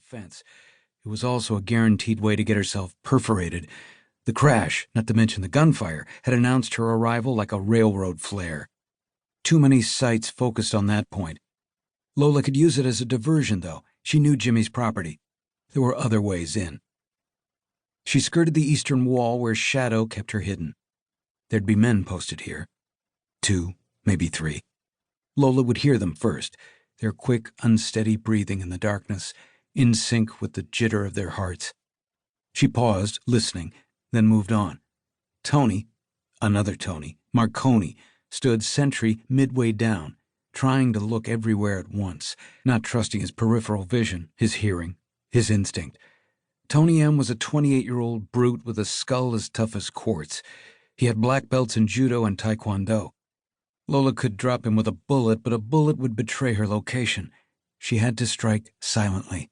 defense. It was also a guaranteed way to get herself perforated. The crash, not to mention the gunfire, had announced her arrival like a railroad flare. Too many sights focused on that point. Lola could use it as a diversion, though. She knew Jimmy's property. There were other ways in. She skirted the eastern wall where shadow kept her hidden. There'd be men posted here. 2, maybe 3. Lola would hear them first, their quick, unsteady breathing in the darkness, in sync with the jitter of their hearts. She paused, listening, then moved on. Tony, another Tony, Marconi, stood sentry midway down, trying to look everywhere at once, not trusting his peripheral vision, his hearing, his instinct. Tony M. was a 28-year-old brute with a skull as tough as quartz. He had black belts in judo and taekwondo. Lola could drop him with a bullet, but a bullet would betray her location. She had to strike silently.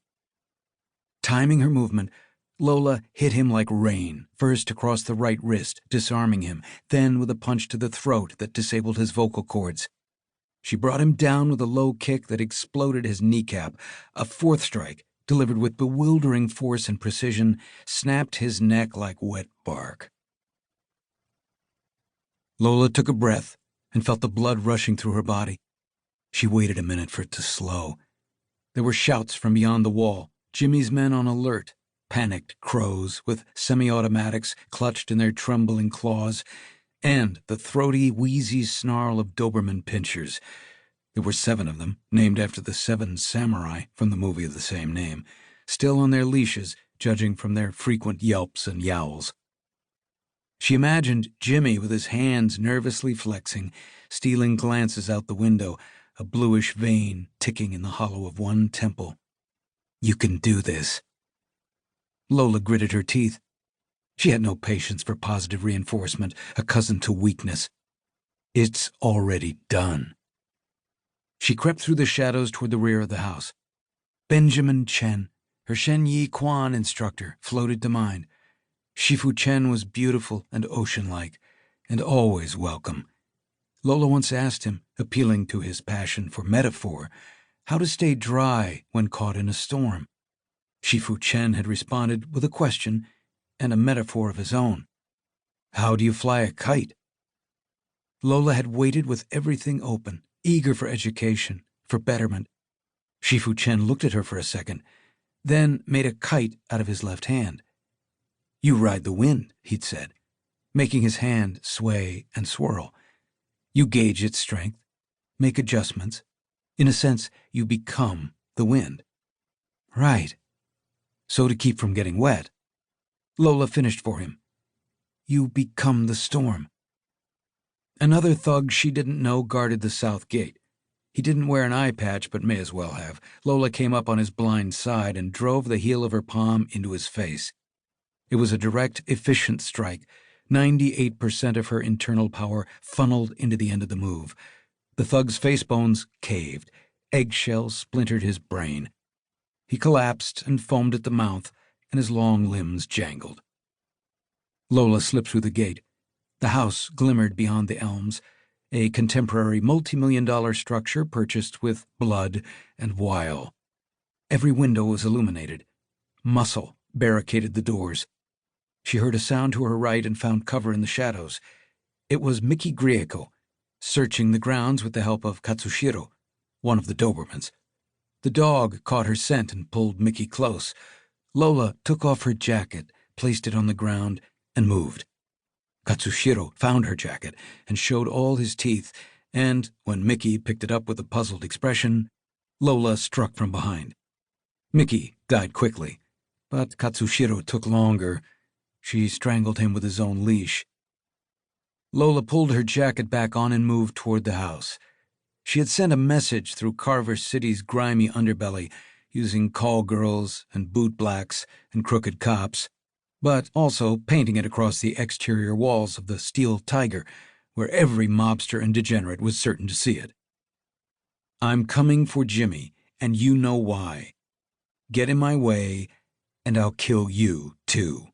Timing her movement, Lola hit him like rain, first across the right wrist, disarming him, then with a punch to the throat that disabled his vocal cords. She brought him down with a low kick that exploded his kneecap. A fourth strike, delivered with bewildering force and precision, snapped his neck like wet bark. Lola took a breath and felt the blood rushing through her body. She waited a minute for it to slow. There were shouts from beyond the wall, Jimmy's men on alert, panicked crows with semi-automatics clutched in their trembling claws, and the throaty, wheezy snarl of Doberman pinschers. There were 7 of them, named after the 7 samurai from the movie of the same name, still on their leashes, judging from their frequent yelps and yowls. She imagined Jimmy with his hands nervously flexing, stealing glances out the window, a bluish vein ticking in the hollow of one temple. You can do this. Lola gritted her teeth. She had no patience for positive reinforcement, a cousin to weakness. It's already done. She crept through the shadows toward the rear of the house. Benjamin Chen, her Shen Yi Quan instructor, floated to mind. Shifu Chen was beautiful and ocean-like, and always welcome. Lola once asked him, appealing to his passion for metaphor, how to stay dry when caught in a storm. Shifu Chen had responded with a question and a metaphor of his own. How do you fly a kite? Lola had waited with everything open, eager for education, for betterment. Shifu Chen looked at her for a second, then made a kite out of his left hand. You ride the wind, he'd said, making his hand sway and swirl. You gauge its strength, make adjustments. In a sense, you become the wind. Right. So to keep from getting wet, Lola finished for him. You become the storm. Another thug she didn't know guarded the south gate. He didn't wear an eye patch, but may as well have. Lola came up on his blind side and drove the heel of her palm into his face. It was a direct, efficient strike. 98% of her internal power funneled into the end of the move. The thug's face bones caved. Eggshells splintered his brain. He collapsed and foamed at the mouth, and his long limbs jangled. Lola slipped through the gate. The house glimmered beyond the elms, a contemporary multi-million-dollar structure purchased with blood and wile. Every window was illuminated. Muscle barricaded the doors. She heard a sound to her right and found cover in the shadows. It was Miki Grieko, searching the grounds with the help of Katsushiro, one of the Dobermans. The dog caught her scent and pulled Miki close. Lola took off her jacket, placed it on the ground, and moved. Katsushiro found her jacket and showed all his teeth, and when Miki picked it up with a puzzled expression, Lola struck from behind. Miki died quickly, but Katsushiro took longer. She strangled him with his own leash. Lola pulled her jacket back on and moved toward the house. She had sent a message through Carver City's grimy underbelly, using call girls and boot blacks and crooked cops, but also painting it across the exterior walls of the Steel Tiger, where every mobster and degenerate was certain to see it. I'm coming for Jimmy, and you know why. Get in my way, and I'll kill you, too.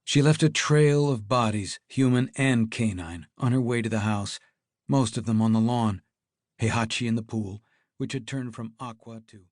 She left a trail of bodies, human and canine, on her way to the house, most of them on the lawn, Heihachi in the pool, which had turned from aqua to